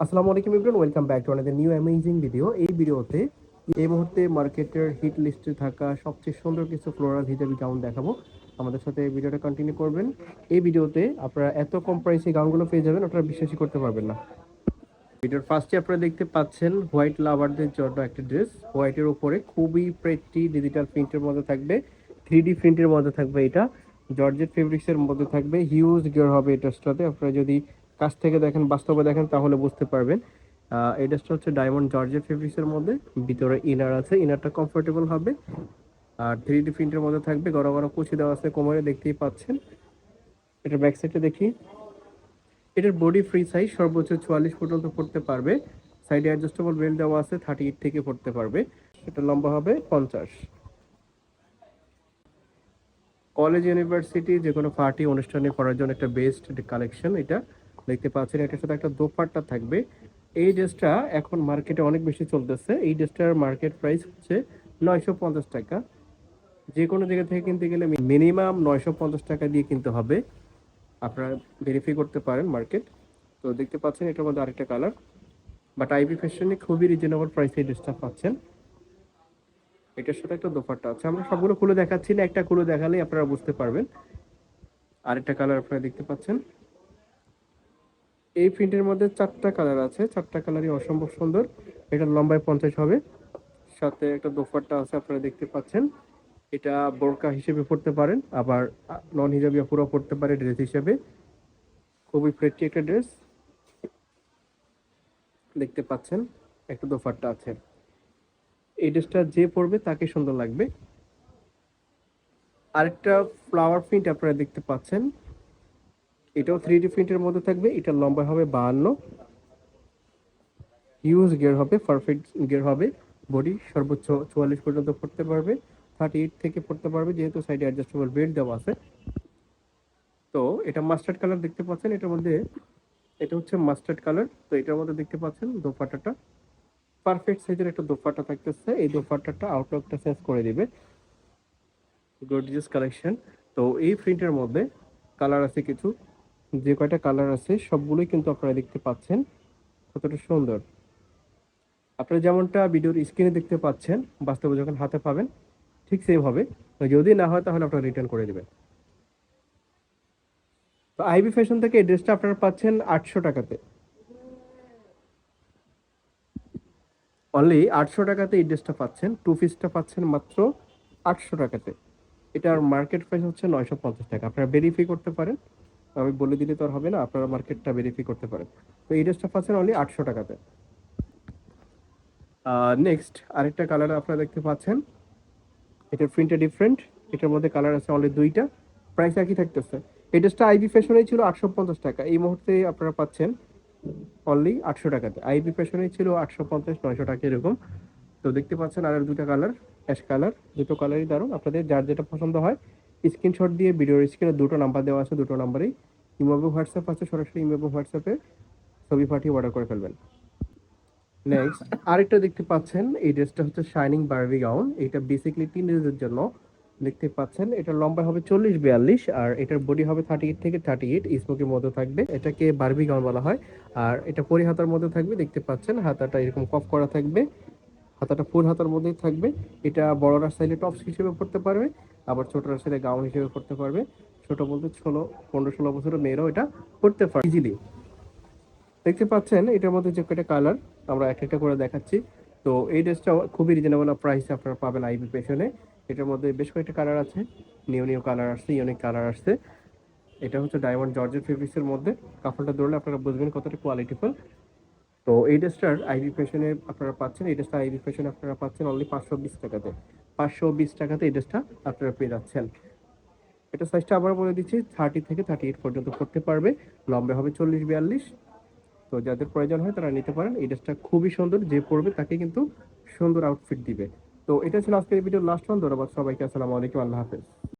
আসসালামু আলাইকুম everyone, welcome back to another new amazing video. এই ভিডিওতে এই মুহূর্তে মার্কেটের হিট লিস্টে থাকা সবচেয়ে সুন্দর কিছু ফ্লোরাল হিজাবি গাউন দেখাবো। আমাদের সাথে ভিডিওটা কন্টিনিউ করবেন। এই ভিডিওতে আপনারা এত কম প্রাইসে গাউনগুলো পেয়ে যাবেন, আপনারা বিশ্বাসই করতে পারবেন না। ভিডিওর ফার্স্টে আপনারা দেখতে পাচ্ছেন হোয়াইট লাভারদের জন্য একটা ড্রেস। হোয়াইটের উপরে খুবই প্রেটি ডিজিটাল প্রিন্টের মধ্যে থাকবে, 3D প্রিন্টের মধ্যে থাকবে। এটা জর্জেট ফেব্রিক্সের মধ্যে থাকবে, হিউজ গিয়ার হবে এই ড্রেসটাতে। আপনারা যদি কাছ থেকে দেখেন, বাস্তবে দেখেন, তাহলে বুঝতে পারবেন। এই ড্রেসটা হচ্ছে ডায়মন্ড জর্জেট ফেব্রিক্সের মধ্যে, ভিতরে ইনার আছে, ইনারটা কমফোর্টেবল হবে। আর 3D প্রিন্টের মধ্যে থাকবে, গড়া গড়া কুচি দেওয়া আছে কোমরে, দেখতেই পাচ্ছেন। এটা ব্যাক সাইডে দেখি। এটার বডি ফ্রি সাইজ, সর্বোচ্চ 44 পর্যন্ত পড়তে পারবে। সাইডে অ্যাডজাস্টেবল বেল্ট দেওয়া আছে, 38 থেকে পড়তে পারবে। এটা লম্বা হবে 50। কলেজ, ইউনিভার্সিটি, যে কোনো পার্টি অনুষ্ঠানে পরার জন্য একটা বেস্ট কালেকশন। এটা দেখতে পাচ্ছেন, এটার সাথে একটা দোপাট্টা থাকবে। এই ড্রেসটা এখন মার্কেটে অনেক বেশি চলতেছে। এই ড্রেসটার মার্কেট প্রাইস হচ্ছে 950 টাকা। যে কোনো জায়গা থেকে কিনতে গেলে মিনিমাম 950 টাকা দিয়ে কিনতে হবে। আপনারা ভেরিফাই করতে পারেন মার্কেট। তো দেখতে পাচ্ছেন এটার মধ্যে আরেকটা কালার, বাট আইবি ফ্যাশনে খুবই রিজনেবল প্রাইসে এই ড্রেসটা পাচ্ছেন। এটার সাথে একটা দোপাট্টা আছে। আমরা সবগুলো খুলে দেখাচ্ছি না, একটা খুলে দেখালেই আপনারা বুঝতে পারবেন। আরেকটা কালার আপনারা দেখতে পাচ্ছেন। এই প্রিন্টের মধ্যে 4টা কালার আছে, 4টা কালারই অসম্ভব সুন্দর। এটা লম্বায় 50 হবে, সাথে একটা দোপাট্টা আছে আপনারা দেখতে পাচ্ছেন। এটা বোরকা হিসেবে পড়তে পারেন, আবার নন হিজাবি পুরো পড়তে পারে ড্রেস হিসেবে। খুবই প্রেটি একটা ড্রেস দেখতে পাচ্ছেন, একটা দোপাট্টা আছে। এই ড্রেসটা যে পরবে তাকে সুন্দর লাগবে। আরেকটা ফ্লাওয়ার প্রিন্ট আপনারা দেখতে পাচ্ছেন, এটাও 3D প্রিন্টের মধ্যে থাকবে। এটা লম্বা হবে 52, হিউজ গিয়ার হবে, পারফেক্ট গিয়ার হবে। বডি সর্বোচ্চ 44 পর্যন্ত পড়তে পারবে, 38 থেকে পড়তে পারবে, যেহেতু সাইডে অ্যাডজাস্টেবল বেল্ট দেওয়া আছে। তো এটা মাস্টার্ড কালার দেখতে পাচ্ছেন এটার মধ্যে। এটা হচ্ছে মাস্টার্ড কালার। তো এটার মধ্যে দেখতে পাচ্ছেন দোপাট্টাটা পারফেক্ট সাইজের একটা দোপাট্টা থাকতেছে। এই দোপাট্টাটা আউটলুকটা চেঞ্জ করে দিবে। Gorgeous collection. তো এই প্রিন্টের মধ্যে কালার আছে কিছু, যে কয়টা কালার আছে সবগুলোই কিন্তু আপনারা দেখতে পাচ্ছেন কতটা সুন্দর। আপনারা যেমনটা ভিডিওর স্ক্রিনে দেখতে পাচ্ছেন, বাস্তবে যখন হাতে পাবেন ঠিক সেম হবে। যদি না হয় তাহলে আপনারা রিটার্ন করে দিবেন। তো আইবি ফ্যাশন থেকে এই ড্রেসটা আপনারা পাচ্ছেন 800 টাকাতে। অনলি 800 টাকাতে এই ড্রেসটা পাচ্ছেন। টু পিসটা পাচ্ছেন মাত্র 800 টাকাতে। এটার মার্কেট প্রাইস হচ্ছে 950 টাকা। আপনারা ভেরিফাই করতে পারেন, আমি বলে দিলে তো আর হবে না, আপনারা মার্কেটটা ভেরিফাই করতে পারেন। তো এই ড্রেসটা পাচ্ছেন অনলি 800 টাকাতে। নেক্সট আরেকটা কালার আপনারা দেখতে পাচ্ছেন, এটার প্রিন্টটা ডিফারেন্ট। এটার মধ্যে কালার আছে অনলি 2টা, প্রাইস একই থাকতেছে। এই ড্রেসটা আইবি ফ্যাশনে ছিল 850 টাকা, এই মুহূর্তে আপনারা পাচ্ছেন অনলি 800 টাকাতে। আইবি ফ্যাশনে ছিল 850, 900 টাকা এরকম। তো দেখতে পাচ্ছেন আর দুটো কালার, অ্যাশ কালার। দুটো কালারই দারুণ, আপনাদের যার যেটা পছন্দ হয় স্ক্রিনশট দিয়ে ভিডিওর স্ক্রিনে দুটো নাম্বার দেওয়া আছে, দুটো নাম্বারেই ইমো এবং হোয়াটসঅ্যাপ আছে, সরাসরি ইমো এবং হোয়াটসঅ্যাপে ছবি পাঠিয়ে অর্ডার করে ফেলবেন। নেক্সট আরেকটা দেখতে পাচ্ছেন, এই ড্রেসটা হচ্ছে শাইনিং বারবি গাউন। এটা বেসিক্যালি টিনেজের জন্য। দেখতে পাচ্ছেন এটা লম্বা হবে 40-42, আর এটার বডি হবে 38 থেকে 38, স্মোকের মধ্যে থাকবে। এটাকে বারবি গাউন বলা হয়। আর এটা পরি হাতার মধ্যে থাকবে, দেখতে পাচ্ছেন হাতাটা এরকম কফ করা থাকবে, হাতাটা ফুল হাতার মধ্যেই থাকবে। এটা বড়রা চাইলে টপস হিসেবে পড়তে পারবে, আবার ছোটরা চাইলে গাউন হিসেবে পড়তে পারবে। ছোট বলতে 15-16 বছরের মেয়েরাও এটা পড়তে পারে ইজিলি। দেখতে পাচ্ছেন এটার মধ্যে যে কয়টা কালার, আমরা এক একটা করে দেখাচ্ছি। তো এই ড্রেসটা খুবই রিজনেবল প্রাইসে আপনারা পাবেন আইবি পেশনে। এটার মধ্যে বেশ কয়েকটা কালার আছে, নিউ নিউ কালার আসছে, ইউনিক কালার আসছে। এটা হচ্ছে ডায়মন্ড জর্জেট ফেব্রিক্সের মধ্যে। কাপড়টা ধরলে আপনারা বুঝবেন কতটা কোয়ালিটিফুল। তো এই ড্রেসটার আইবি ফ্যাশনে আপনারা পাচ্ছেন, এই ড্রেসটা আইবি ফ্যাশনে আপনারা পাচ্ছেন অনলি 520 টাকাতে। 520 টাকাতে এই ড্রেসটা আপনারা পেয়ে যাচ্ছেন। এটা সাইজটা আবার বলে দিচ্ছি, 30 থেকে 38 পর্যন্ত পড়তে পারবে, লম্বা হবে 40-42। তো যাদের প্রয়োজন হয় তারা নিতে পারেন। এই ড্রেসটা খুবই সুন্দর, যে পরবে তাকে কিন্তু সুন্দর আউটফিট দিবে। তো এটা ছিল আজকের ভিডিওর লাস্ট ওয়ান। ধন্যবাদ সবাইকে, আসসালামু আলাইকুম, আল্লাহ হাফেজ।